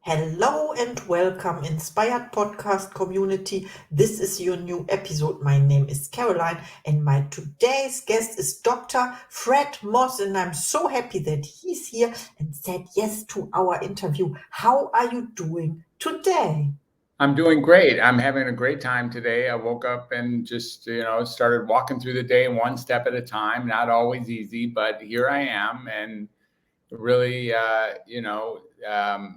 Hello and welcome, Inspired Podcast community. This is your new episode. My name is Caroline, and my today's guest is Dr. Fred Moss, and I'm so happy that he's here and said yes to our interview. How are you doing today? I'm doing great. I'm having a great time today. I woke up and just, started walking through the day one step at a time. Not always easy, but here I am and really,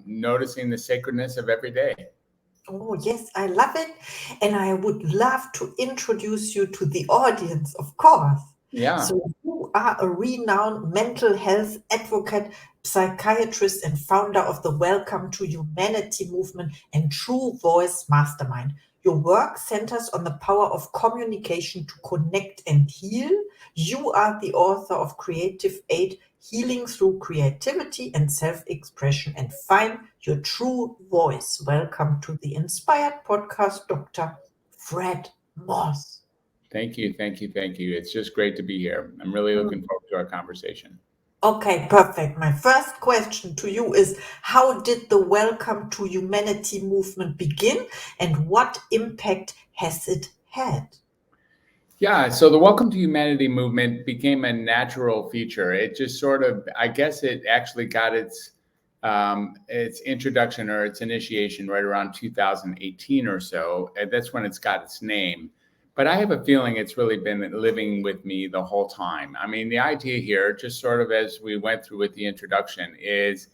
noticing the sacredness of every day. Oh, yes, I love it. And I would love to introduce you to the audience, of course. Yeah. So, you are a renowned mental health advocate, psychiatrist, and founder of the Welcome to Humanity movement and True Voice Mastermind. Your work centers on the power of communication to connect and heal. You are the author of Creative Aid, Healing Through Creativity and Self-Expression, and Find Your True Voice. Welcome to the Inspired Podcast, Dr. Fred Moss. Thank you. Thank you. Thank you. It's just great to be here. I'm really looking forward to our conversation. Okay, perfect. My first question to you is, how did the Welcome to Humanity movement begin and what impact has it had? Yeah, so the Welcome to Humanity movement became a natural feature. It just sort of, I guess it actually got its introduction or its initiation right around 2018 or so. And that's when it's got its name. But I have a feeling it's really been living with me the whole time. I mean, the idea here, just sort of as we went through with the introduction, is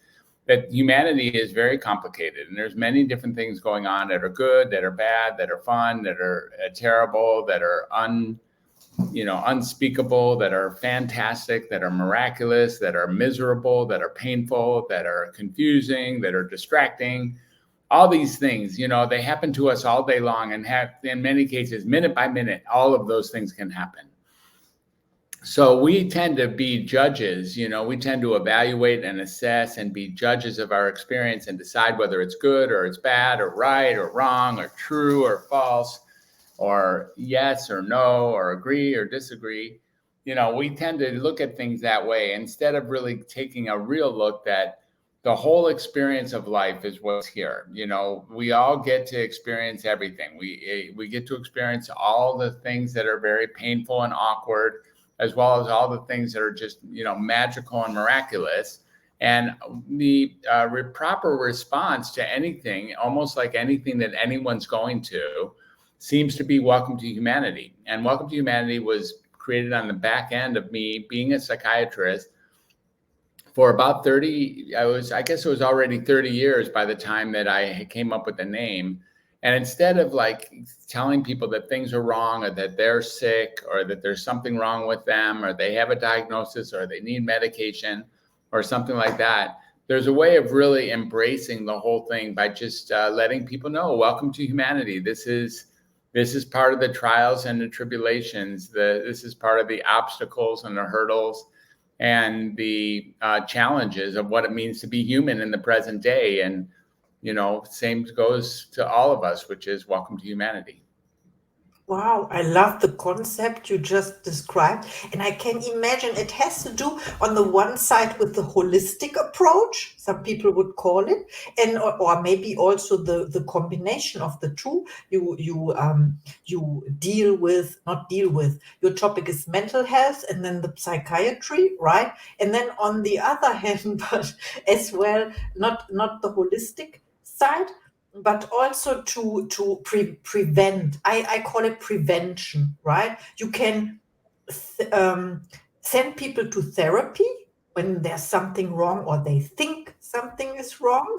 that humanity is very complicated and there's many different things going on that are good, that are bad, that are fun, that are terrible, that are unspeakable, that are fantastic, that are miraculous, that are miserable, that are painful, that are confusing, that are distracting. All these things, they happen to us all day long and have, in many cases, minute by minute, all of those things can happen. So we tend to be judges, we tend to evaluate and assess and be judges of our experience and decide whether it's good or it's bad or right or wrong or true or false or yes or no or agree or disagree. We tend to look at things that way instead of really taking a real look that the whole experience of life is what's here. We all get to experience everything. We get to experience all the things that are very painful and awkward, as well as all the things that are just, magical and miraculous. And the proper response to anything, almost like anything that anyone's going to, seems to be Welcome to Humanity. And Welcome to Humanity was created on the back end of me being a psychiatrist for about 30, I guess it was already 30 years by the time that I came up with the name. And instead of like telling people that things are wrong or that they're sick or that there's something wrong with them or they have a diagnosis or they need medication or something like that, there's a way of really embracing the whole thing by just letting people know, welcome to humanity. This is part of the trials and the tribulations. This is part of the obstacles and the hurdles and the challenges of what it means to be human in the present day. And same goes to all of us, which is welcome to humanity. Wow, I love the concept you just described. And I can imagine it has to do on the one side with the holistic approach, some people would call it, and or maybe also the combination of the two. You deal with, not deal with, your topic is mental health and then the psychiatry, right? And then on the other hand, but as well, not the holistic side, but also to prevent. I call it prevention, right? You can send people to therapy when there's something wrong or they think something is wrong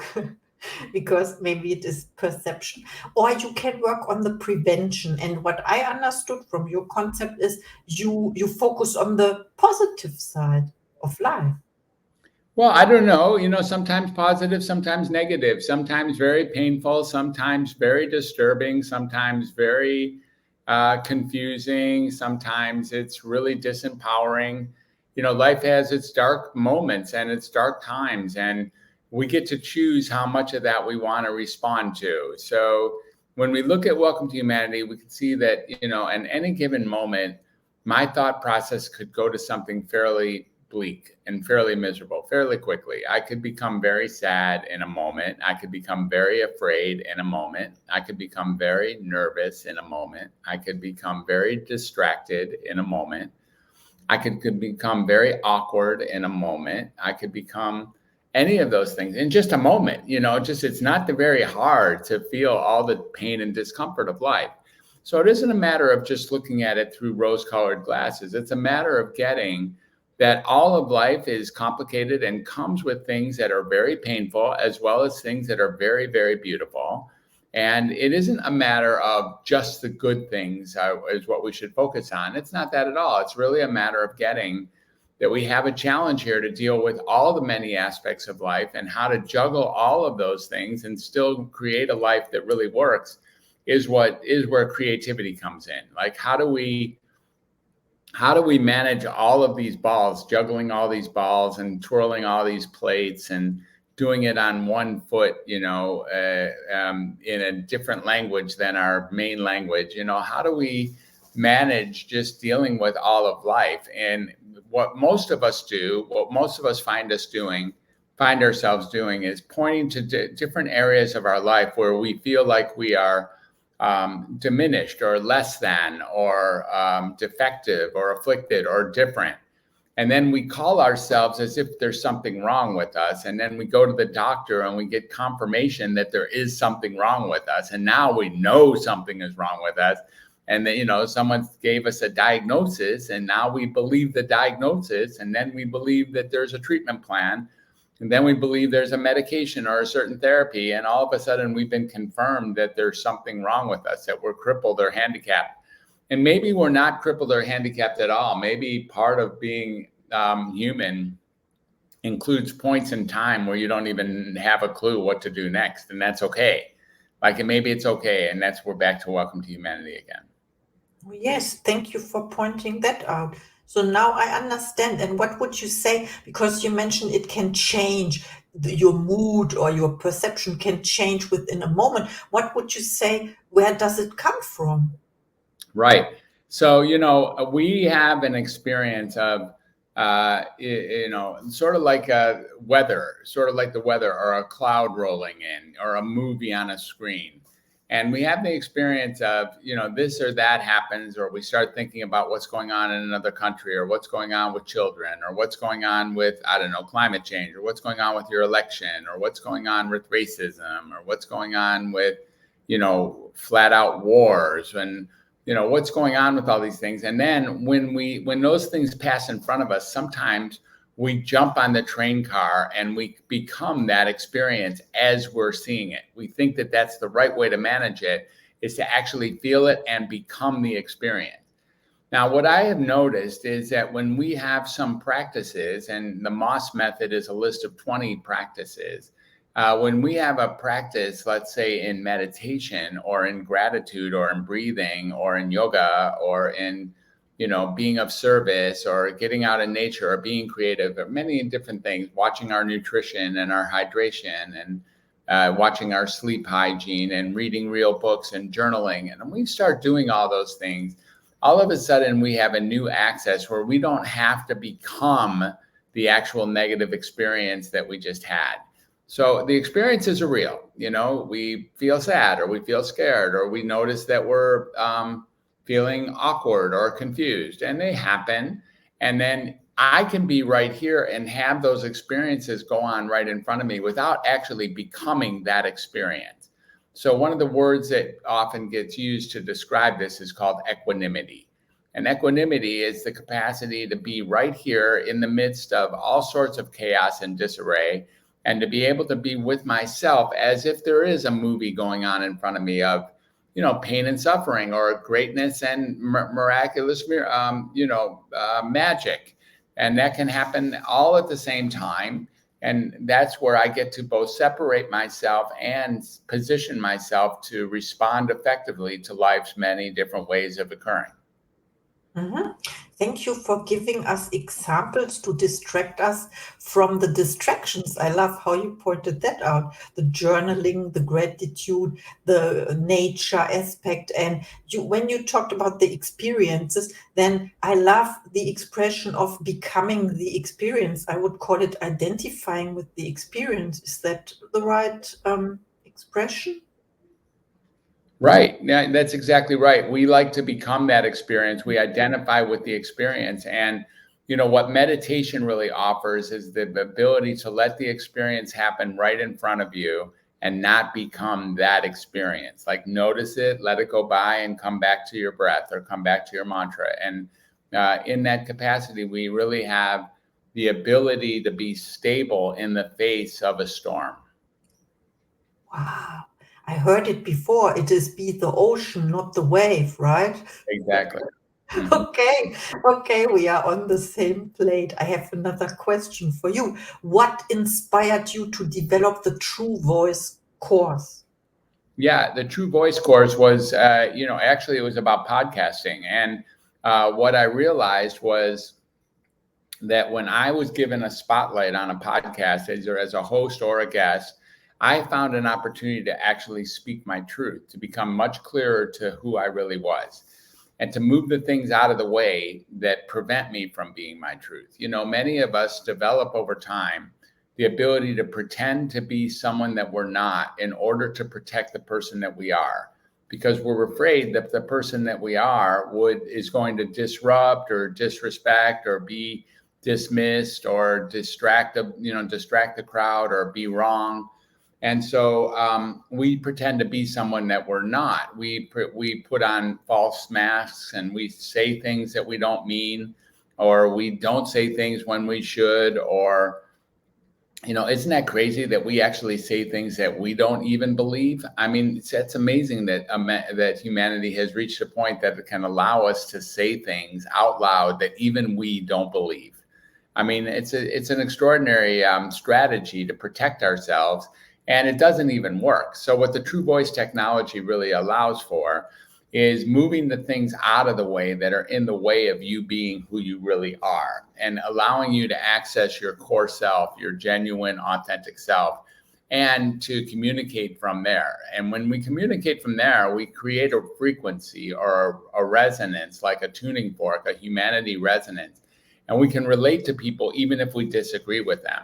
because maybe it is perception, or you can work on the prevention. And what I understood from your concept is you focus on the positive side of life. Well, I don't know, sometimes positive, sometimes negative, sometimes very painful, sometimes very disturbing, sometimes very confusing, sometimes it's really disempowering. Life has its dark moments and its dark times, and we get to choose how much of that we want to respond to. So when we look at Welcome to Humanity, we can see that, in any given moment, my thought process could go to something fairly bleak and fairly miserable fairly quickly. I could become very sad in a moment. I could become very afraid in a moment. I could become very nervous in a moment. I could become very distracted in a moment. I could become very awkward in a moment. I could become any of those things in just a moment. It's not very hard to feel all the pain and discomfort of life. So it isn't a matter of just looking at it through rose-colored glasses. It's a matter of getting that all of life is complicated and comes with things that are very painful as well as things that are very, very beautiful. And it isn't a matter of just the good things is what we should focus on. It's not that at all. It's really a matter of getting that we have a challenge here to deal with all the many aspects of life and how to juggle all of those things and still create a life that really works is where creativity comes in. Like, how do we manage all of these balls, juggling all these balls and twirling all these plates and doing it on one foot, in a different language than our main language? How do we manage just dealing with all of life? And what most of us find ourselves doing is pointing to different areas of our life where we feel like we are diminished or less than or defective or afflicted or different. And then we call ourselves as if there's something wrong with us. And then we go to the doctor and we get confirmation that there is something wrong with us. And now we know something is wrong with us. And that, someone gave us a diagnosis and now we believe the diagnosis. And then we believe that there's a treatment plan. And then we believe there's a medication or a certain therapy. And all of a sudden we've been confirmed that there's something wrong with us, that we're crippled or handicapped. And maybe we're not crippled or handicapped at all. Maybe part of being human includes points in time where you don't even have a clue what to do next. And that's okay. Maybe it's okay. And we're back to Welcome to Humanity again. Yes, thank you for pointing that out. So now I understand. And what would you say? Because you mentioned it can change, your mood or your perception can change within a moment. What would you say? Where does it come from? Right. So, we have an experience of, sort of like the weather or a cloud rolling in or a movie on a screen. And we have the experience of, this or that happens, or we start thinking about what's going on in another country or what's going on with children or what's going on with, climate change or what's going on with your election or what's going on with racism or what's going on with, flat out wars and, what's going on with all these things. And then when those things pass in front of us, sometimes we jump on the train car and we become that experience as we're seeing it. We think that that's the right way to manage it, is to actually feel it and become the experience. Now, what I have noticed is that when we have some practices, and the Moss method is a list of 20 practices, when we have a practice, let's say in meditation or in gratitude or in breathing or in yoga or in being of service or getting out in nature or being creative or many different things, watching our nutrition and our hydration and watching our sleep hygiene and reading real books and journaling. And when we start doing all those things, all of a sudden we have a new access where we don't have to become the actual negative experience that we just had. So the experiences are real. We feel sad or we feel scared or we notice that we're feeling awkward or confused, and they happen. And then I can be right here and have those experiences go on right in front of me without actually becoming that experience. So one of the words that often gets used to describe this is called equanimity. And equanimity is the capacity to be right here in the midst of all sorts of chaos and disarray, and to be able to be with myself as if there is a movie going on in front of me of pain and suffering or greatness and miraculous, magic. And that can happen all at the same time. And that's where I get to both separate myself and position myself to respond effectively to life's many different ways of occurring. Mhm. Thank you for giving us examples to distract us from the distractions. I love how you pointed that out. The journaling, the gratitude, the nature aspect. And when you talked about the experiences, then I love the expression of becoming the experience. I would call it identifying with the experience. Is that the right expression? Right. Yeah, that's exactly right. We like to become that experience. We identify with the experience. And, what meditation really offers is the ability to let the experience happen right in front of you and not become that experience. Like notice it, let it go by, and come back to your breath or come back to your mantra. And in that capacity, we really have the ability to be stable in the face of a storm. Wow. I heard it before. It is be the ocean, not the wave, right? Exactly. Mhm. Okay, okay, we are on the same plate. I have another question for you. What inspired you to develop the True Voice course? Yeah, the True Voice course was, actually it was about podcasting. And what I realized was that when I was given a spotlight on a podcast as a host or a guest, I found an opportunity to actually speak my truth, to become much clearer to who I really was, and to move the things out of the way that prevent me from being my truth. Many of us develop over time the ability to pretend to be someone that we're not in order to protect the person that we are, because we're afraid that the person that we are is going to disrupt or disrespect or be dismissed or distract the crowd or be wrong. And so we pretend to be someone that we're not. We put on false masks and we say things that we don't mean, or we don't say things when we should, or isn't that crazy that we actually say things that we don't even believe? I mean, it's amazing that that humanity has reached a point that it can allow us to say things out loud that even we don't believe. I mean, it's an extraordinary strategy to protect ourselves, and it doesn't even work. So, what the True Voice technology really allows for is moving the things out of the way that are in the way of you being who you really are, and allowing you to access your core self, your genuine, authentic self, and to communicate from there. And when we communicate from there, we create a frequency or a resonance, like a tuning fork, a humanity resonance, and we can relate to people even if we disagree with them.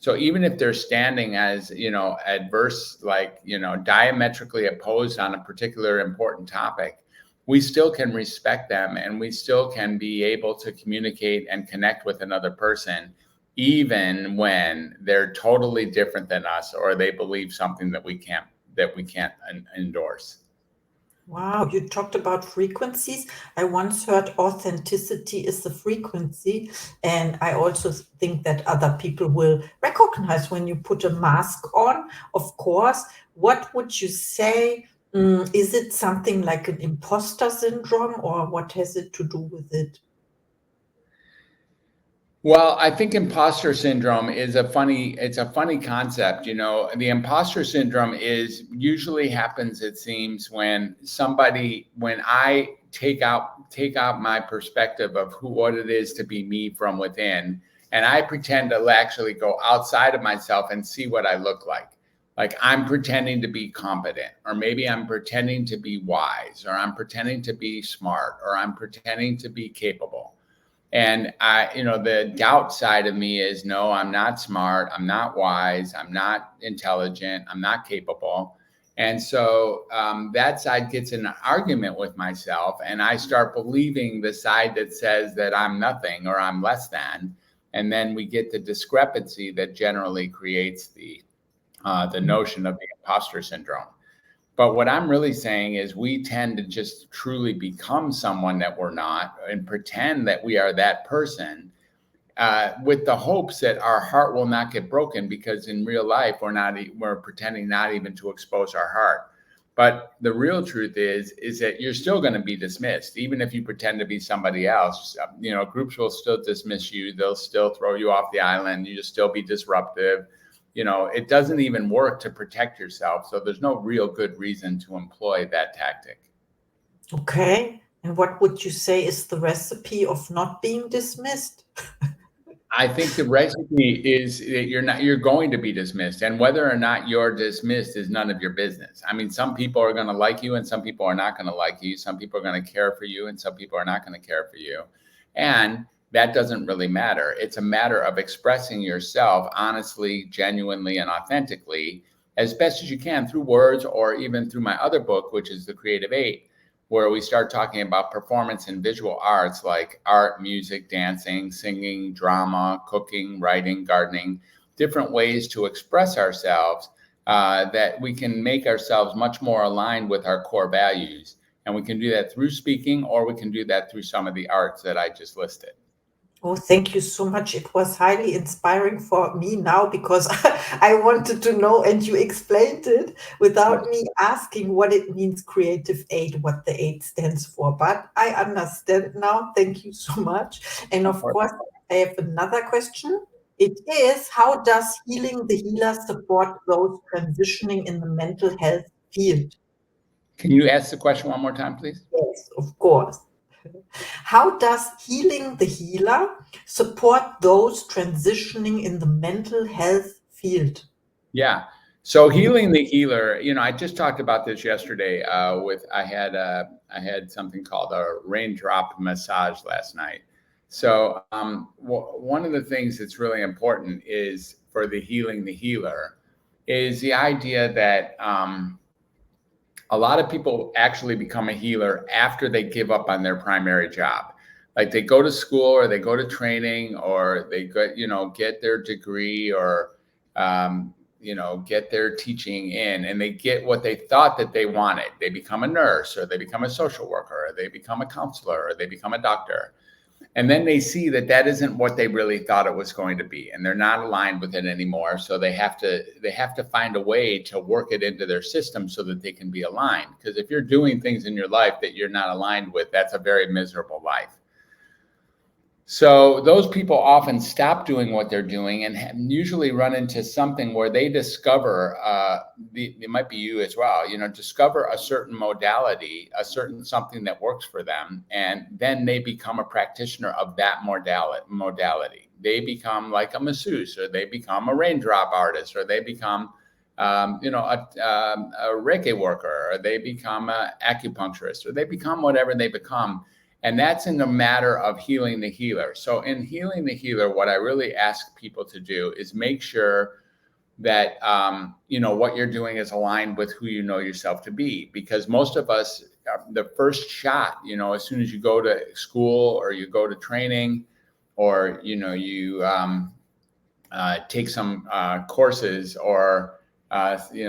So even if they're standing as, adverse, like, diametrically opposed on a particular important topic, we still can respect them, and we still can be able to communicate and connect with another person, even when they're totally different than us, or they believe something that we can't endorse. Wow, you talked about frequencies. I once heard authenticity is the frequency. And I also think that other people will recognize when you put a mask on, of course. What would you say? Is it something like an imposter syndrome, or what has it to do with it? Well, I think imposter syndrome it's a funny concept. The imposter syndrome is usually happens, it seems, when I take out my perspective of what it is to be me from within, and I pretend to actually go outside of myself and see what I look like. Like I'm pretending to be competent, or maybe I'm pretending to be wise, or I'm pretending to be smart, or I'm pretending to be capable. And the doubt side of me is, no, I'm not smart. I'm not wise. I'm not intelligent. I'm not capable. And so that side gets in an argument with myself, and I start believing the side that says that I'm nothing or I'm less than. And then we get the discrepancy that generally creates the notion of the imposter syndrome. But what I'm really saying is we tend to just truly become someone that we're not and pretend that we are that person, with the hopes that our heart will not get broken, because in real life we're pretending not even to expose our heart. But the real truth is that you're still going to be dismissed, even if you pretend to be somebody else. Groups will still dismiss you. They'll still throw you off the island. You'll still be disruptive. It doesn't even work to protect yourself. So there's no real good reason to employ that tactic. Okay. And what would you say is the recipe of not being dismissed? I think the recipe is that you're going to be dismissed, and whether or not you're dismissed is none of your business. I mean, some people are going to like you and some people are not going to like you. Some people are going to care for you and some people are not going to care for you. And that doesn't really matter. It's a matter of expressing yourself honestly, genuinely, and authentically as best as you can through words, or even through my other book, which is The Creative Eight, where we start talking about performance and visual arts like art, music, dancing, singing, drama, cooking, writing, gardening, different ways to express ourselves, that we can make ourselves much more aligned with our core values. And we can do that through speaking, or we can do that through some of the arts that I just listed. Oh, thank you so much. It was highly inspiring for me now because I wanted to know, and you explained it without me asking what it means, creative aid, what the aid stands for. But I understand now. Thank you so much. And of course, I have another question. It is, how does Healing the Healer support those transitioning in the mental health field? Can you ask the question one more time, please? Yes, of course. How does Healing the Healer support those transitioning in the mental health field? Yeah. So healing the healer, I just talked about this yesterday. I had something called a raindrop massage last night. So one of the things that's really important is for the healing the healer is the idea that a lot of people actually become a healer after they give up on their primary job. Like they go to school or they go to training or they get their degree or get their teaching in, and they get what they thought that they wanted. They become a nurse, or they become a social worker, or they become a counselor, or they become a doctor. And then they see that that isn't what they really thought it was going to be, and they're not aligned with it anymore. So they have to find a way to work it into their system so that they can be aligned. Because if you're doing things in your life that you're not aligned with, that's a very miserable life. So those people often stop doing what they're doing and usually run into something where they discover, it might be you as well, discover a certain modality, a certain something that works for them. And then they become a practitioner of that modality. They become like a masseuse, or they become a raindrop artist, or they become, a Reiki worker, or they become an acupuncturist, or they become whatever they become. And that's in the matter of healing the healer. So in healing the healer, what I really ask people to do is make sure that, what you're doing is aligned with who you know yourself to be. Because most of us, the first shot, as soon as you go to school or you go to training, or, you take some courses or,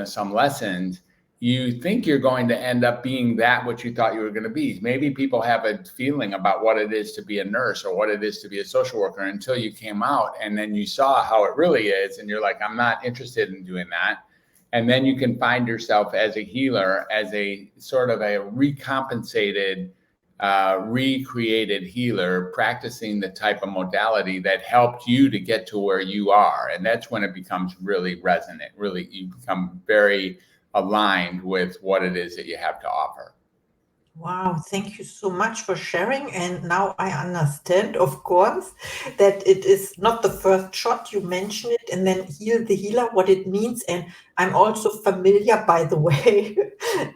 some lessons, you think you're going to end up being that what you thought you were going to be. Maybe people have a feeling about what it is to be a nurse or what it is to be a social worker until you came out, and then you saw how it really is, and you're like, I'm not interested in doing that. And then you can find yourself as a healer, as a sort of a recompensated, recreated healer, practicing the type of modality that helped you to get to where you are. And that's when it becomes really resonant. Really, you become very aligned with what it is that you have to offer. Wow, thank you so much for sharing. And now I understand, of course, that it is not the first shot. You mentioned it, and then heal the healer, what it means. And I'm also familiar, by the way.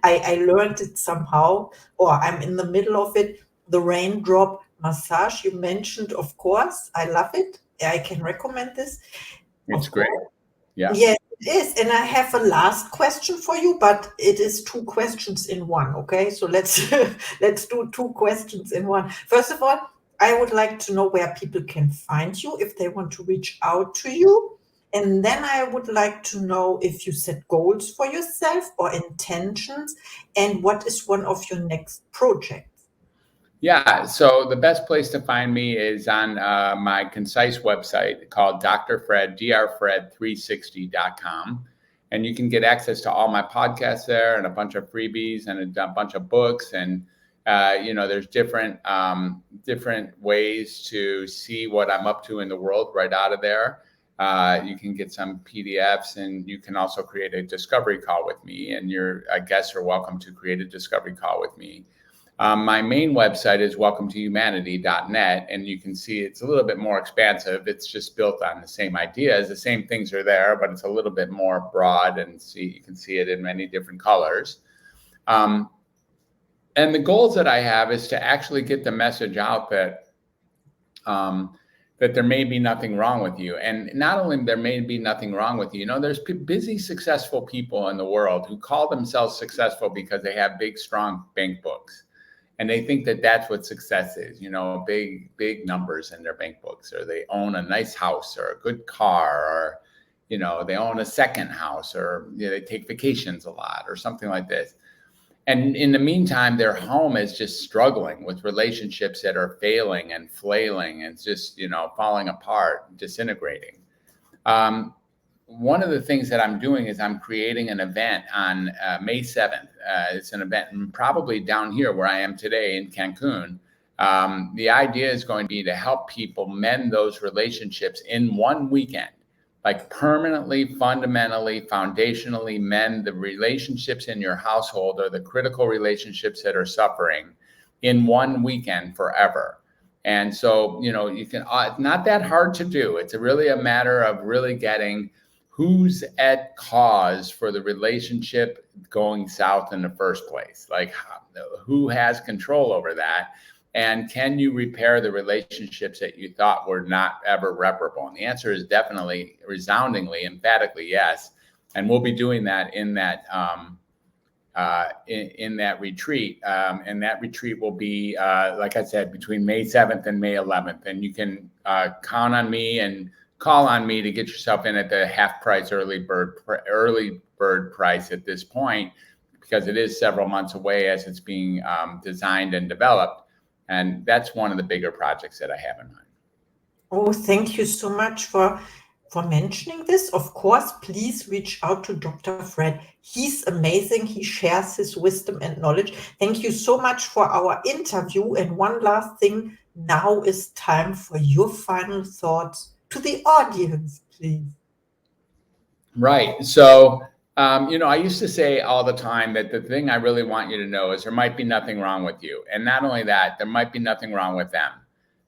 I learned it somehow, or I'm in the middle of it. The raindrop massage you mentioned, of course. I love it. I can recommend this. It's Of great. course. Yeah. Yes, it is. And I have a last question for you, but it is two questions in one. Okay, so let's let's do two questions in one. First of all, I would like to know where people can find you if they want to reach out to you. And then I would like to know if you set goals for yourself or intentions, and what is one of your next projects. Yeah. So the best place to find me is on my concise website called drfred360.com. And you can get access to all my podcasts there, and a bunch of freebies, and a bunch of books. And, there's different ways to see what I'm up to in the world right out of there. You can get some PDFs, and you can also create a discovery call with me. And your guests are welcome to create a discovery call with me. My main website is welcometohumanity.net, and you can see it's a little bit more expansive. It's just built on the same ideas. The same things are there, but it's a little bit more broad, and you can see it in many different colors. And the goals that I have is to actually get the message out that that there may be nothing wrong with you. And not only there may be nothing wrong with you, there's busy, successful people in the world who call themselves successful because they have big, strong bank books. And they think that that's what success is, big numbers in their bank books, or they own a nice house or a good car, or, they own a second house, or they take vacations a lot or something like this. And in the meantime, their home is just struggling with relationships that are failing and flailing and just, falling apart, disintegrating. One of the things that I'm doing is I'm creating an event on May 7th. It's an event probably down here where I am today in Cancun. The idea is going to be to help people mend those relationships in one weekend. Like permanently, fundamentally, foundationally mend the relationships in your household, or the critical relationships that are suffering, in one weekend forever. And so, you can, it's not that hard to do. It's really a matter of really getting who's at cause for the relationship going south in the first place. Like, who has control over that? And can you repair the relationships that you thought were not ever reparable? And the answer is definitely, resoundingly, emphatically yes. And we'll be doing that in that in that retreat. And that retreat will be, like I said, between May 7th and May 11th. And you can count on me and call on me to get yourself in at the half price early bird price at this point, because it is several months away as it's being designed and developed. And that's one of the bigger projects that I have in mind. Oh, thank you so much for mentioning this. Of course, please reach out to Dr. Fred. He's amazing. He shares his wisdom and knowledge. Thank you so much for our interview. And one last thing, now is time for your final thoughts to the audience, please. Right. So, I used to say all the time that the thing I really want you to know is there might be nothing wrong with you. And not only that, there might be nothing wrong with them.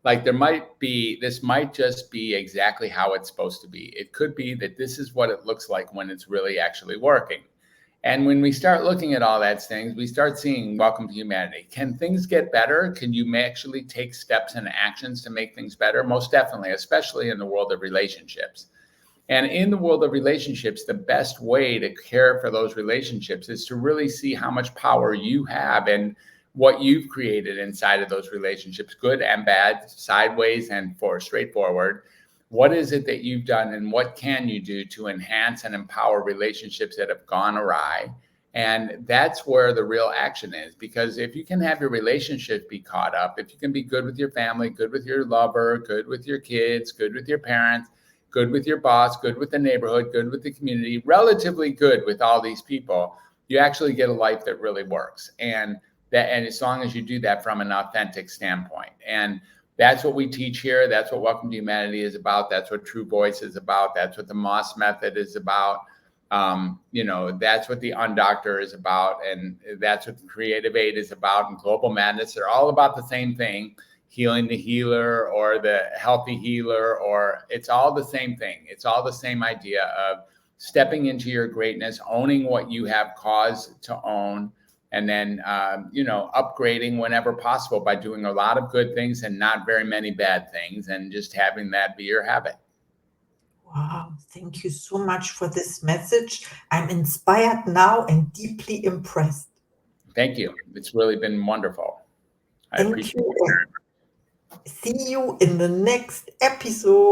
Like this might just be exactly how it's supposed to be. It could be that this is what it looks like when it's really actually working. And when we start looking at all that things, we start seeing welcome to humanity. Can things get better? Can you actually take steps and actions to make things better? Most definitely, especially in the world of relationships. And in the world of relationships, the best way to care for those relationships is to really see how much power you have and what you've created inside of those relationships, good and bad, sideways and straightforward. What is it that you've done, and what can you do to enhance and empower relationships that have gone awry? And that's where the real action is, because if you can have your relationship be caught up, if you can be good with your family, good with your lover, good with your kids, good with your parents, good with your boss, good with the neighborhood, good with the community, relatively good with all these people, you actually get a life that really works. And as long as you do that from an authentic standpoint. And that's what we teach here. That's what Welcome to Humanity is about. That's what True Voice is about. That's what the Moss Method is about. That's what the Undoctor is about. And that's what the Creative Aid is about. And Global Madness, they're all about the same thing. Healing the healer, or the healthy healer, or it's all the same thing. It's all the same idea of stepping into your greatness, owning what you have cause to own, and then, upgrading whenever possible by doing a lot of good things and not very many bad things, and just having that be your habit. Wow, thank you so much for this message. I'm inspired now and deeply impressed. Thank you. It's really been wonderful. I appreciate it. See you in the next episode.